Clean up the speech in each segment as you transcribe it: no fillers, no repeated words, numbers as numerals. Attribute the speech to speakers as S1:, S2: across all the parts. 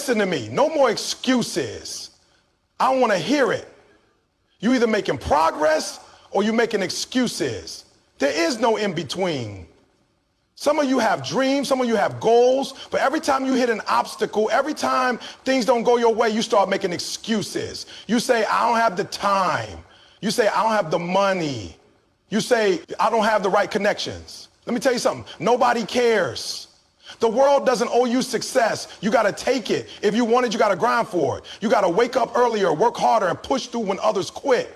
S1: Listen to me. No more excuses. I don't want to hear it. You either making progress or you making excuses. There is no in between. Some of you have dreams, some of you have goals, but every time you hit an obstacle, every time things don't go your way, you start making excuses. You say, I don't have the time. You say, I don't have the money. You say, I don't have the right connections. Let me tell you something. Nobody cares. The world doesn't owe you success. You got to take it. If you want it, you got to grind for it. You got to wake up earlier, work harder, and push through when others quit.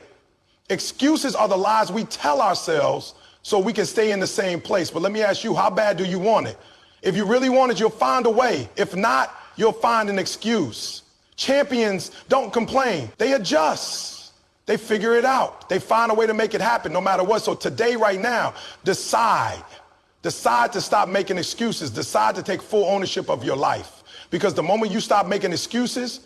S1: Excuses are the lies we tell ourselves so we can stay in the same place. But let me ask you, how bad do you want it? If you really want it, you'll find a way. If not, you'll find an excuse. Champions don't complain. They adjust. They figure it out. They find a way to make it happen no matter what. So today, right now, decide to stop making excuses. Decide to take full ownership of your life. Because the moment you stop making excuses,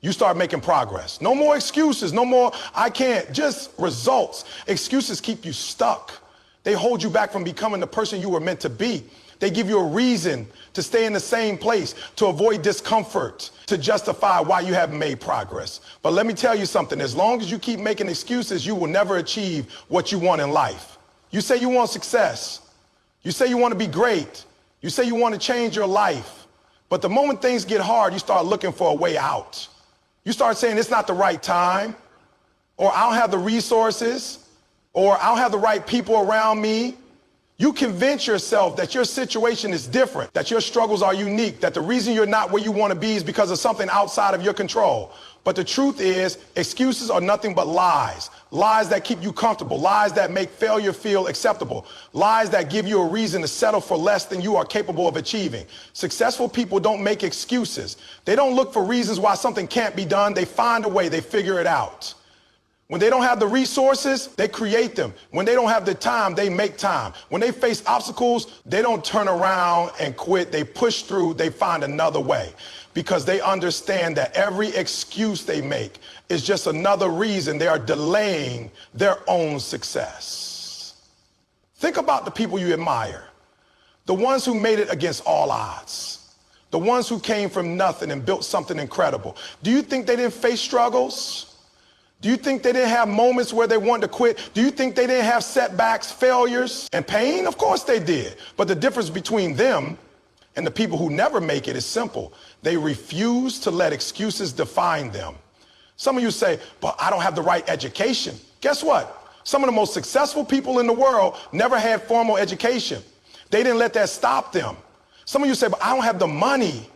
S1: you start making progress. No more excuses. No more, I can't. Just results. Excuses keep you stuck. They hold you back from becoming the person you were meant to be. They give you a reason to stay in the same place, to avoid discomfort, to justify why you haven't made progress. But let me tell you something. As long as you keep making excuses, you will never achieve what you want in life. You say you want success. You say you want to be great. You say you want to change your life. But the moment things get hard, you start looking for a way out. You start saying it's not the right time, or I don't have the resources, or I don't have the right people around me. You convince yourself that your situation is different, that your struggles are unique, that the reason you're not where you want to be is because of something outside of your control. But the truth is, excuses are nothing but lies. Lies that keep you comfortable, lies that make failure feel acceptable, lies that give you a reason to settle for less than you are capable of achieving. Successful people don't make excuses. They don't look for reasons why something can't be done. They find a way, they figure it out. When they don't have the resources, they create them. When they don't have the time, they make time. When they face obstacles, they don't turn around and quit. They push through, they find another way. Because they understand that every excuse they make is just another reason they are delaying their own success. Think about the people you admire. The ones who made it against all odds. The ones who came from nothing and built something incredible. Do you think they didn't face struggles? Do you think they didn't have moments where they wanted to quit? Do you think they didn't have setbacks, failures, and pain? Of course they did. But the difference between them and the people who never make it is simple. They refuse to let excuses define them. Some of you say, but I don't have the right education. Guess what? Some of the most successful people in the world never had formal education. They didn't let that stop them. Some of you say, but I don't have the money.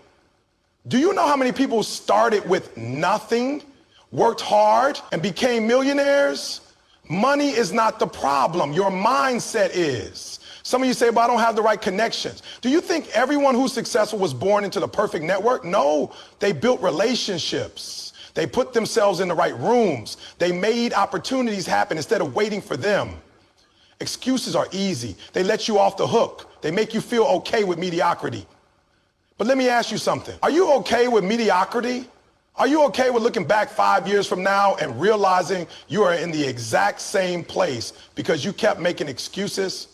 S1: Do you know how many people started with nothing, worked hard, and became millionaires? Money is not the problem. Your mindset is. Some of you say, but I don't have the right connections. Do you think everyone who's successful was born into the perfect network? No, they built relationships. They put themselves in the right rooms. They made opportunities happen instead of waiting for them. Excuses are easy. They let you off the hook. They make you feel okay with mediocrity. But let me ask you something. Are you okay with mediocrity? Are you okay with looking back 5 years from now and realizing you are in the exact same place because you kept making excuses?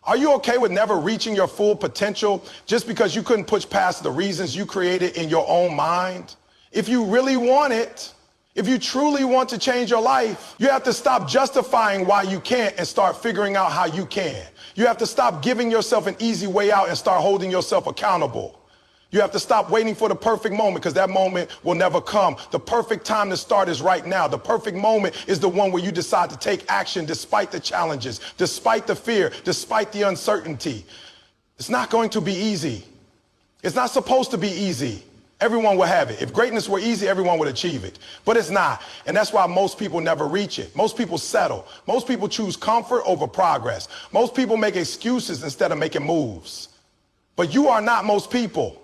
S1: Are you okay with never reaching your full potential just because you couldn't push past the reasons you created in your own mind? If you really want it, if you truly want to change your life, you have to stop justifying why you can't and start figuring out how you can. You have to stop giving yourself an easy way out and start holding yourself accountable. You have to stop waiting for the perfect moment because that moment will never come. The perfect time to start is right now. The perfect moment is the one where you decide to take action despite the challenges, despite the fear, despite the uncertainty. It's not going to be easy. It's not supposed to be easy. Everyone will have it. If greatness were easy, everyone would achieve it. But it's not. And that's why most people never reach it. Most people settle. Most people choose comfort over progress. Most people make excuses instead of making moves. But you are not most people.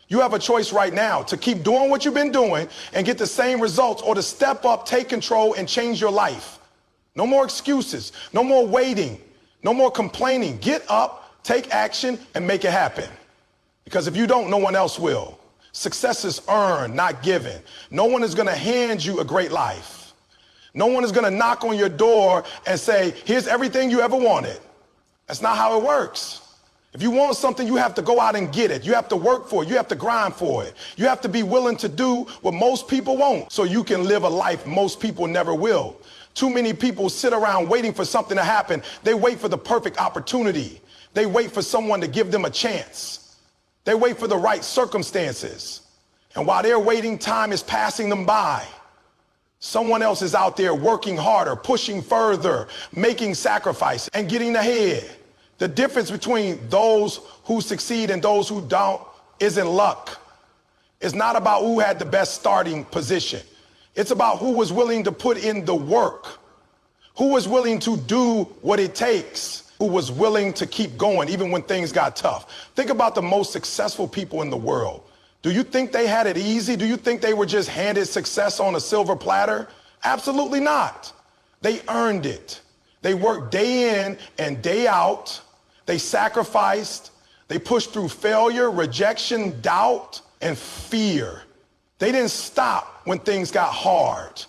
S1: You have a choice right now to keep doing what you've been doing and get the same results, or to step up, take control, and change your life. No more excuses. No more waiting. No more complaining. Get up, take action, and make it happen. Because if you don't, no one else will. Success is earned, not given. No one is going to hand you a great life. No one is going to knock on your door and say, here's everything you ever wanted. That's not how it works. If you want something, you have to go out and get it. You have to work for it. You have to grind for it. You have to be willing to do what most people won't so you can live a life most people never will. Too many people sit around waiting for something to happen. They wait for the perfect opportunity. They wait for someone to give them a chance. They wait for the right circumstances. And while they're waiting, time is passing them by. Someone else is out there working harder, pushing further, making sacrifices, and getting ahead. The difference between those who succeed and those who don't isn't luck. It's not about who had the best starting position. It's about who was willing to put in the work, who was willing to do what it takes, who was willing to keep going even when things got tough. Think about the most successful people in the world. Do you think they had it easy? Do you think they were just handed success on a silver platter? Absolutely not. They earned it. They worked day in and day out. They sacrificed. They pushed through failure, rejection, doubt, and fear. They didn't stop when things got hard.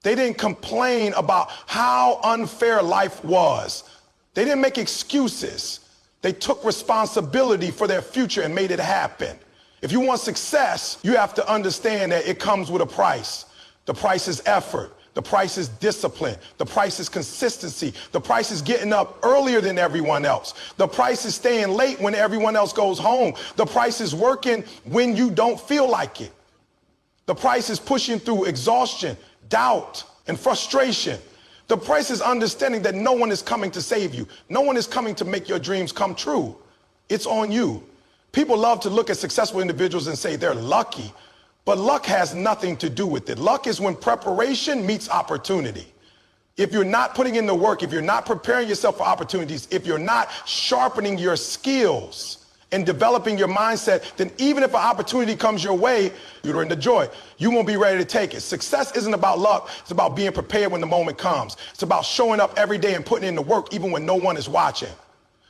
S1: They didn't complain about how unfair life was. They didn't make excuses. They took responsibility for their future and made it happen. If you want success, you have to understand that it comes with a price. The price is effort. The price is discipline. The price is consistency. The price is getting up earlier than everyone else. The price is staying late when everyone else goes home. The price is working when you don't feel like it. The price is pushing through exhaustion, doubt, and frustration. The price is understanding that no one is coming to save you. No one is coming to make your dreams come true. It's on you. People love to look at successful individuals and say they're lucky. But luck has nothing to do with it. Luck is when preparation meets opportunity. If you're not putting in the work, if you're not preparing yourself for opportunities, if you're not sharpening your skills and developing your mindset, then even if an opportunity comes your way, you're in the joy. You won't be ready to take it. Success isn't about luck. It's about being prepared when the moment comes. It's about showing up every day and putting in the work even when no one is watching.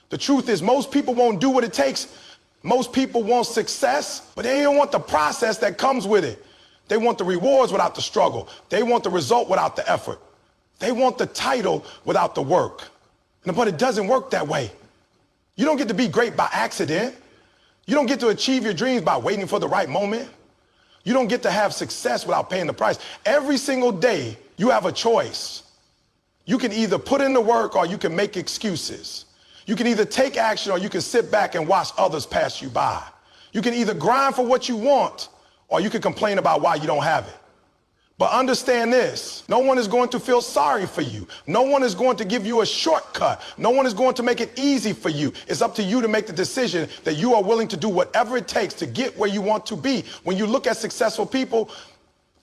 S1: The truth is most people won't do what it takes. Most people want success, but they don't want the process that comes with it. They want the rewards without the struggle. They want the result without the effort. They want the title without the work. But it doesn't work that way. You don't get to be great by accident. You don't get to achieve your dreams by waiting for the right moment. You don't get to have success without paying the price. Every single day, you have a choice. You can either put in the work or you can make excuses. You can either take action or you can sit back and watch others pass you by. You can either grind for what you want or you can complain about why you don't have it. But understand this, no one is going to feel sorry for you. No one is going to give you a shortcut. No one is going to make it easy for you. It's up to you to make the decision that you are willing to do whatever it takes to get where you want to be. When you look at successful people,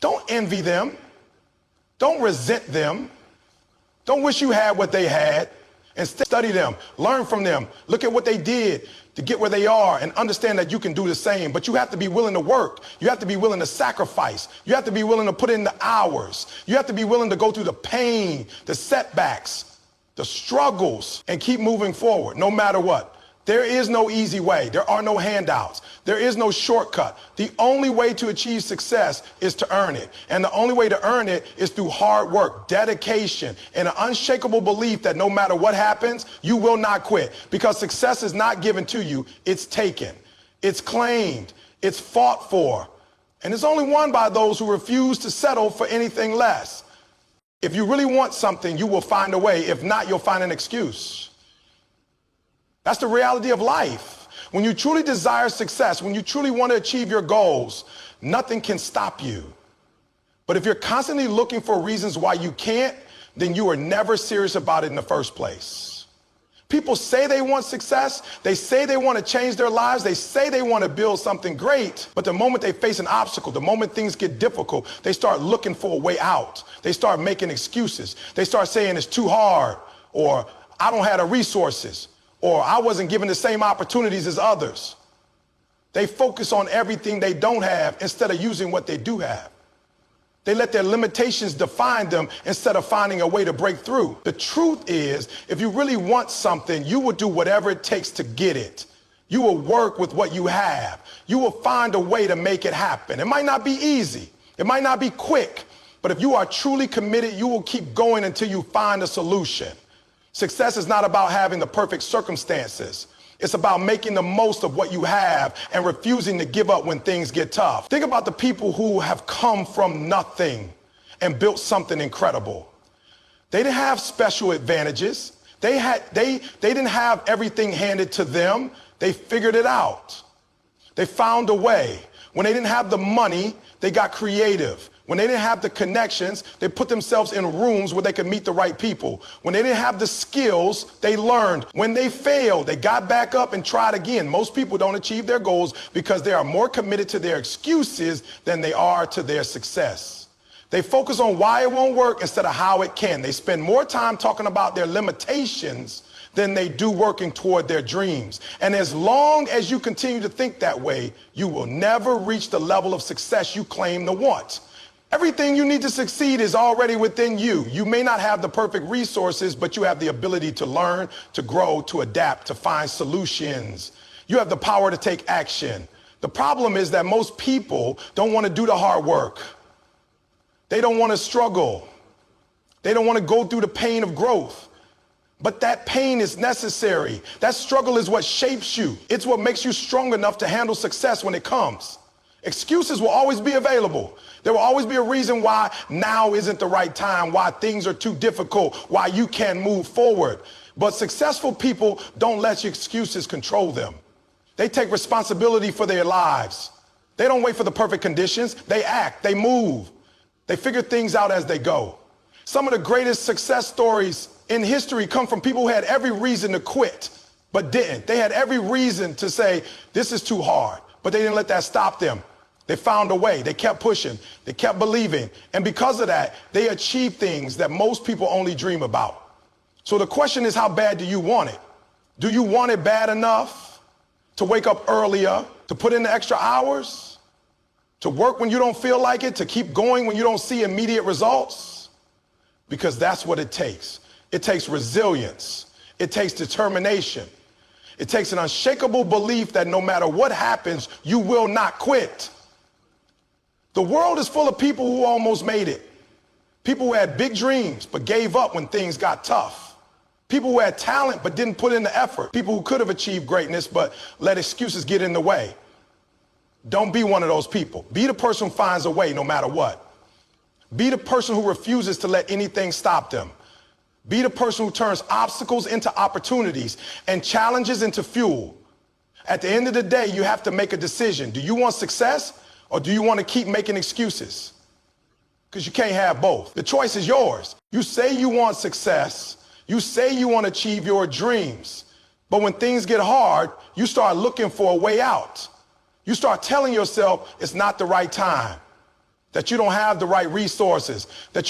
S1: don't envy them. Don't resent them. Don't wish you had what they had. Instead, study them, learn from them, look at what they did to get where they are and understand that you can do the same. But you have to be willing to work. You have to be willing to sacrifice. You have to be willing to put in the hours. You have to be willing to go through the pain, the setbacks, the struggles, and keep moving forward no matter what. There is no easy way. There are no handouts. There is no shortcut. The only way to achieve success is to earn it. And the only way to earn it is through hard work, dedication, and an unshakable belief that no matter what happens, you will not quit. Because success is not given to you, it's taken. It's claimed. It's fought for. And it's only won by those who refuse to settle for anything less. If you really want something, you will find a way. If not, you'll find an excuse. That's the reality of life. When you truly desire success, when you truly want to achieve your goals, nothing can stop you. But if you're constantly looking for reasons why you can't, then you are never serious about it in the first place. People say they want success. They say they want to change their lives. They say they want to build something great. But the moment they face an obstacle, the moment things get difficult, they start looking for a way out. They start making excuses. They start saying it's too hard, or I don't have the resources, or I wasn't given the same opportunities as others. They focus on everything they don't have instead of using what they do have. They let their limitations define them instead of finding a way to break through. The truth is, if you really want something, you will do whatever it takes to get it. You will work with what you have. You will find a way to make it happen. It might not be easy. It might not be quick. But if you are truly committed, you will keep going until you find a solution. Success is not about having the perfect circumstances. It's about making the most of what you have and refusing to give up when things get tough. Think about the people who have come from nothing and built something incredible. They didn't have special advantages. They didn't have everything handed to them. They figured it out. They found a way. When they didn't have the money, they got creative. When they didn't have the connections, they put themselves in rooms where they could meet the right people. When they didn't have the skills, they learned. When they failed, they got back up and tried again. Most people don't achieve their goals because they are more committed to their excuses than they are to their success. They focus on why it won't work instead of how it can. They spend more time talking about their limitations than they do working toward their dreams. And as long as you continue to think that way, you will never reach the level of success you claim to want. Everything you need to succeed is already within you. You may not have the perfect resources, but you have the ability to learn, to grow, to adapt, to find solutions. You have the power to take action. The problem is that most people don't want to do the hard work. They don't want to struggle. They don't want to go through the pain of growth. But that pain is necessary. That struggle is what shapes you. It's what makes you strong enough to handle success when it comes. Excuses will always be available. There will always be a reason why now isn't the right time, why things are too difficult, why you can't move forward. But successful people don't let your excuses control them. They take responsibility for their lives. They don't wait for the perfect conditions. They act, they move. They figure things out as they go. Some of the greatest success stories in history come from people who had every reason to quit, but didn't. They had every reason to say, this is too hard, but they didn't let that stop them. They found a way. They kept pushing. They kept believing. And because of that, they achieved things that most people only dream about. So the question is, how bad do you want it? Do you want it bad enough to wake up earlier, to put in the extra hours, to work when you don't feel like it, to keep going when you don't see immediate results? Because that's what it takes. It takes resilience. It takes determination. It takes an unshakable belief that no matter what happens, you will not quit. The world is full of people who almost made it. People who had big dreams but gave up when things got tough. People who had talent but didn't put in the effort. People who could have achieved greatness but let excuses get in the way. Don't be one of those people. Be the person who finds a way no matter what. Be the person who refuses to let anything stop them. Be the person who turns obstacles into opportunities and challenges into fuel. At the end of the day, you have to make a decision. Do you want success or do you want to keep making excuses? Because you can't have both. The choice is yours. You say you want success. You say you want to achieve your dreams. But when things get hard, you start looking for a way out. You start telling yourself it's not the right time, that you don't have the right resources, that